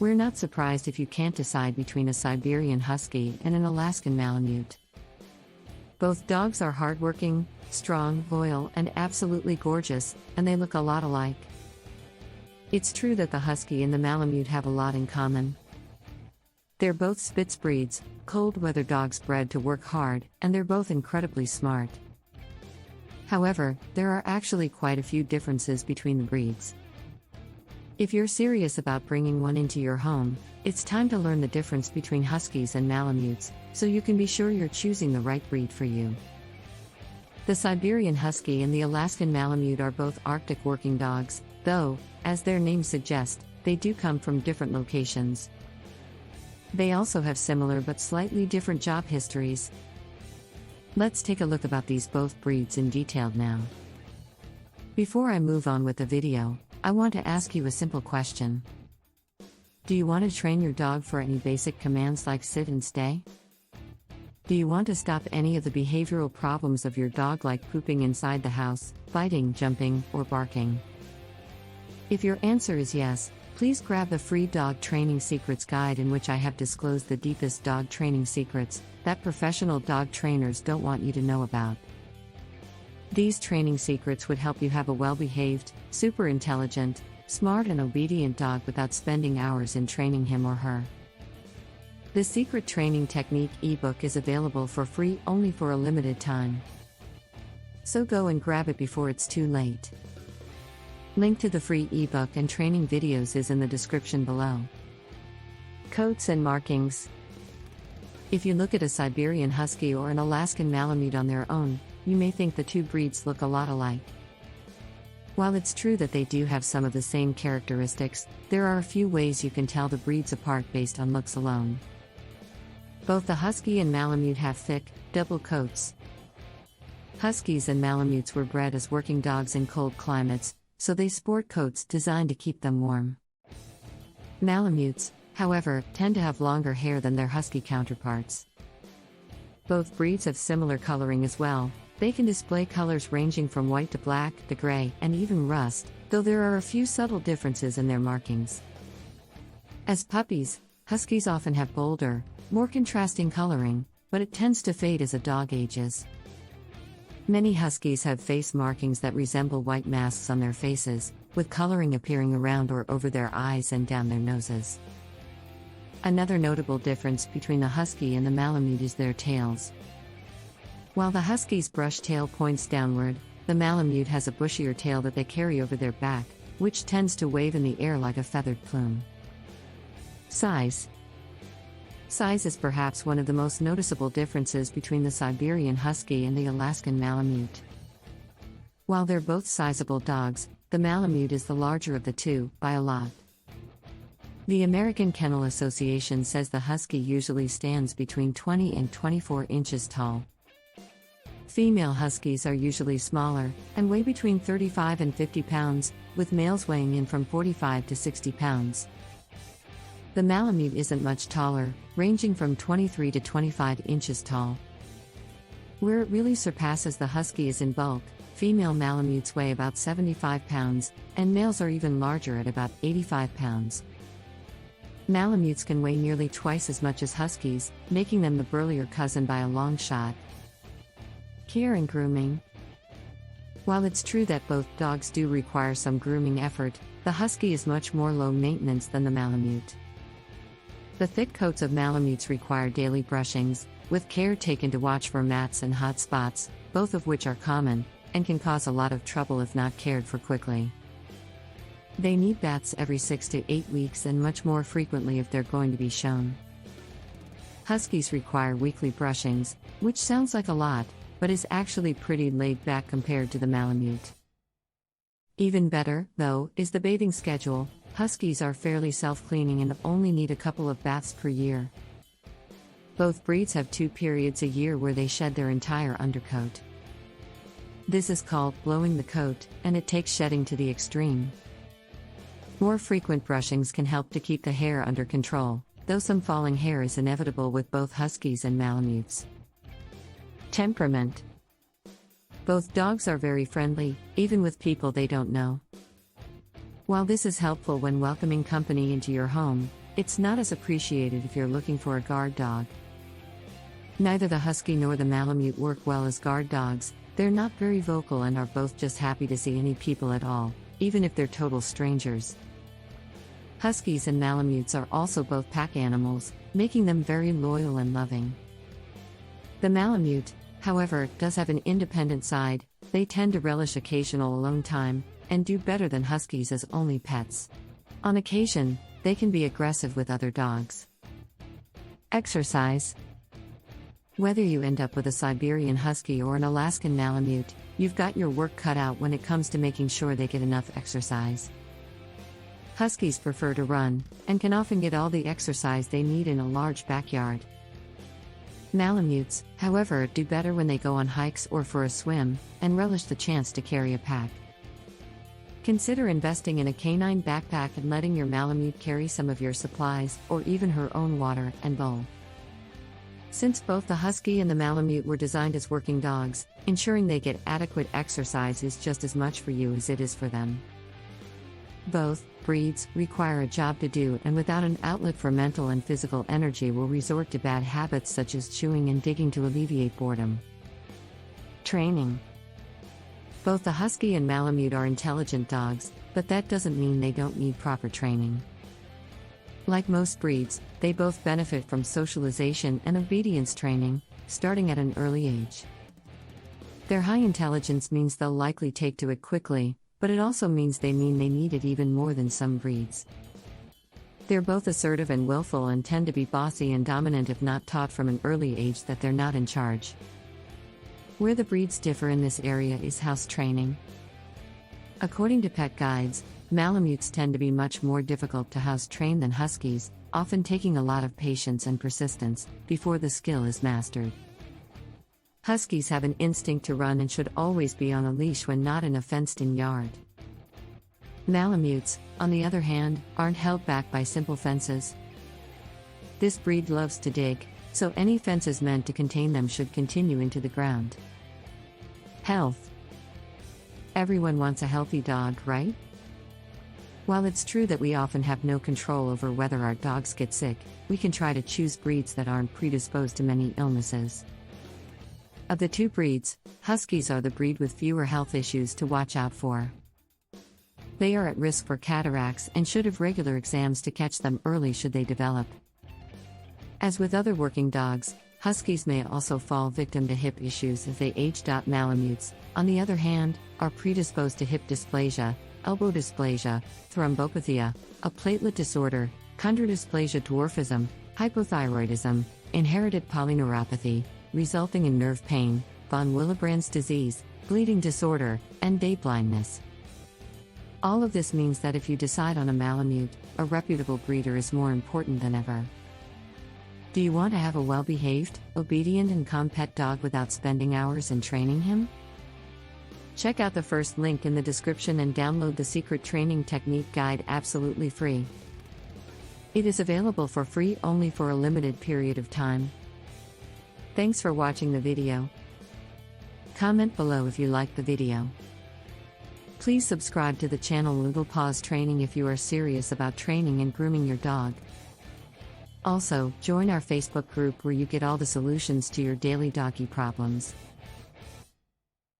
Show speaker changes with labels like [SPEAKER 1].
[SPEAKER 1] We're not surprised if you can't decide between a Siberian Husky and an Alaskan Malamute. Both dogs are hardworking, strong, loyal, and absolutely gorgeous, and they look a lot alike. It's true that the Husky and the Malamute have a lot in common. They're both spitz breeds, cold-weather dogs bred to work hard, and they're both incredibly smart. However, there are actually quite a few differences between the breeds. If you're serious about bringing one into your home, it's time to learn the difference between Huskies and Malamutes, so you can be sure you're choosing the right breed for you. The Siberian Husky and the Alaskan Malamute are both Arctic working dogs, though, as their names suggest, they do come from different locations. They also have similar but slightly different job histories. Let's take a look about these both breeds in detail now. Before I move on with the video, I want to ask you a simple question. Do you want to train your dog for any basic commands like sit and stay? Do you want to stop any of the behavioral problems of your dog like pooping inside the house, biting, jumping, or barking? If your answer is yes, please grab the free Dog Training Secrets guide in which I have disclosed the deepest dog training secrets that professional dog trainers don't want you to know about. These training secrets would help you have a well-behaved, super intelligent, smart and obedient dog without spending hours in training him or her. The Secret Training Technique ebook is available for free only for a limited time. So go and grab it before it's too late. Link to the free ebook and training videos is in the description below. Coats and markings. If you look at a Siberian Husky or an Alaskan Malamute on their own, you may think the two breeds look a lot alike. While it's true that they do have some of the same characteristics, there are a few ways you can tell the breeds apart based on looks alone. Both the Husky and Malamute have thick, double coats. Huskies and Malamutes were bred as working dogs in cold climates, so they sport coats designed to keep them warm. Malamutes, however, tend to have longer hair than their Husky counterparts. Both breeds have similar coloring as well. They can display colors ranging from white to black to gray and even rust, though there are a few subtle differences in their markings. As puppies, Huskies often have bolder, more contrasting coloring, but it tends to fade as a dog ages. Many Huskies have face markings that resemble white masks on their faces, with coloring appearing around or over their eyes and down their noses. Another notable difference between the Husky and the Malamute is their tails. While the Husky's brush tail points downward, the Malamute has a bushier tail that they carry over their back, which tends to wave in the air like a feathered plume. Size. Size is perhaps one of the most noticeable differences between the Siberian Husky and the Alaskan Malamute. While they're both sizable dogs, the Malamute is the larger of the two, by a lot. The American Kennel Association says the Husky usually stands between 20 and 24 inches tall. Female Huskies are usually smaller, and weigh between 35 and 50 pounds, with males weighing in from 45 to 60 pounds. The Malamute isn't much taller, ranging from 23 to 25 inches tall. Where it really surpasses the Husky is in bulk. Female Malamutes weigh about 75 pounds, and males are even larger at about 85 pounds. Malamutes can weigh nearly twice as much as Huskies, making them the burlier cousin by a long shot. Care and grooming. While it's true that both dogs do require some grooming effort, the Husky is much more low maintenance than the Malamute. The thick coats of Malamutes require daily brushings, with care taken to watch for mats and hot spots, both of which are common, and can cause a lot of trouble if not cared for quickly. They need baths every 6 to 8 weeks and much more frequently if they're going to be shown. Huskies require weekly brushings, which sounds like a lot, but is actually pretty laid back compared to the Malamute. Even better, though, is the bathing schedule. Huskies are fairly self-cleaning and only need a couple of baths per year. Both breeds have 2 periods a year where they shed their entire undercoat. This is called blowing the coat, and it takes shedding to the extreme. More frequent brushings can help to keep the hair under control, though some falling hair is inevitable with both Huskies and Malamutes. Temperament. Both dogs are very friendly, even with people they don't know. While this is helpful when welcoming company into your home, It's not as appreciated if you're looking for a guard dog. Neither the Husky nor the Malamute work well as guard dogs. They're not very vocal and are both just happy to see any people at all, even if they're total strangers. Huskies and Malamutes are also both pack animals, making them very loyal and loving. The Malamute, however, does have an independent side. They tend to relish occasional alone time, and do better than Huskies as only pets. On occasion, they can be aggressive with other dogs. Exercise. Whether you end up with a Siberian Husky or an Alaskan Malamute, you've got your work cut out when it comes to making sure they get enough exercise. Huskies prefer to run, and can often get all the exercise they need in a large backyard. Malamutes, however, do better when they go on hikes or for a swim, and relish the chance to carry a pack. Consider investing in a canine backpack and letting your Malamute carry some of your supplies, or even her own water and bowl. Since both the Husky and the Malamute were designed as working dogs, ensuring they get adequate exercise is just as much for you as it is for them. Both breeds require a job to do, and without an outlet for mental and physical energy will resort to bad habits such as chewing and digging to alleviate boredom. Training. Both the Husky and Malamute are intelligent dogs, but that doesn't mean they don't need proper training. Like most breeds, they both benefit from socialization and obedience training, starting at an early age. Their high intelligence means they'll likely take to it quickly, but it also means they need it even more than some breeds. They're both assertive and willful and tend to be bossy and dominant if not taught from an early age that they're not in charge. Where the breeds differ in this area is house training. According to pet guides, Malamutes tend to be much more difficult to house train than Huskies, often taking a lot of patience and persistence before the skill is mastered. Huskies have an instinct to run and should always be on a leash when not in a fenced-in yard. Malamutes, on the other hand, aren't held back by simple fences. This breed loves to dig, so any fences meant to contain them should continue into the ground. Health. Everyone wants a healthy dog, right? While it's true that we often have no control over whether our dogs get sick, we can try to choose breeds that aren't predisposed to many illnesses. Of the two breeds, Huskies are the breed with fewer health issues to watch out for. They are at risk for cataracts and should have regular exams to catch them early should they develop. As with other working dogs, Huskies may also fall victim to hip issues as they age. Malamutes, on the other hand, are predisposed to hip dysplasia, elbow dysplasia, thrombopathia, a platelet disorder, chondrodysplasia, dwarfism, hypothyroidism, inherited polyneuropathy, resulting in nerve pain, von Willebrand's disease, bleeding disorder, and day blindness. All of this means that if you decide on a Malamute, a reputable breeder is more important than ever. Do you want to have a well-behaved, obedient and calm pet dog without spending hours in training him? Check out the first link in the description and download the Secret Training Technique Guide absolutely free. It is available for free only for a limited period of time. Thanks for watching the video. Comment below if you liked the video. Please subscribe to the channel Little Paws Training if you are serious about training and grooming your dog. Also, join our Facebook group where you get all the solutions to your daily doggy problems.